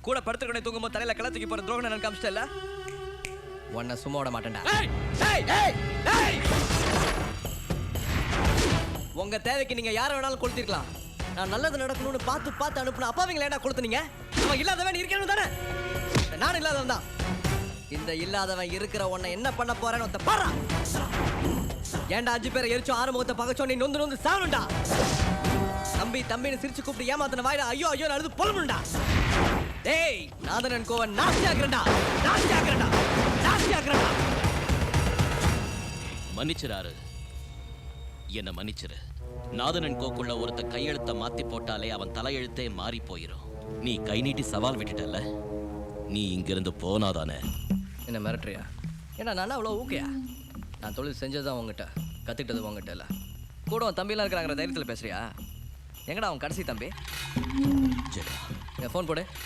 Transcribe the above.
கூட படுத்துக்கணும் தூங்கும்போது தலையில கள்ள தூக்கி போற துரோகம் நான் காமிச்சிட்டல. உன்னை சும்மா விட மாட்டேன்டா. உங்க தேவைக்கு நீங்க யாரை வேணாலும் கொளுத்திருக்கலாம். நான் நல்லது நடக்கணும்னு பார்த்து அனுப்புன அப்பாவிங்கள ஏன்டா கொளுத்துனீங்க? அவன் இல்லாதவன் இருக்கணும் தானே. நான் இல்லாதவன் தான். இந்த இல்லாதவன் இருக்கிற உன்னை என்ன பண்ண போறேன்னு ஒருத்த பாரா. ஏன்டா 5 பேரை எரிச்சோம் 6 முகத்தை பகச்சோம் நீ நொந்து சாவணும்டா. தம்பி தம்பின்னு சிரிச்சு கூப்பிட்டு ஏமாத்தின வாயில ஐயோ ஐயோ அழுது பொலமுண்டா. டேய் நாதனன் கோவன் நாஸ்தியாக்குறடா. மன்னிச்சிராரு, என்ன மன்னிச்சிரு. நாதனன் கோக்குள்ள ஒருத்த கையெழுத்த மாத்தி போட்டாலே அவன் தலையெழுத்தே மாறி போயிரும். நீ கை நீட்டி சவால் விட்டுட்டல, நீ இங்கிருந்து போனாதானே. என்ன மிரட்டுறியா? ஏன்னா நான் அவ்வளோ ஊக்கையா? நான் தொழில் செஞ்சதுதான் உங்ககிட்ட, கற்றுக்கிட்டது உங்ககிட்ட இல்லை. கூட உன் தம்பிலாம் இருக்கிறாங்கிற தைரியத்தில் பேசுறியா? எங்கடா அவன் கடைசி தம்பி? ஜெகா, என் ஃபோன் போடு.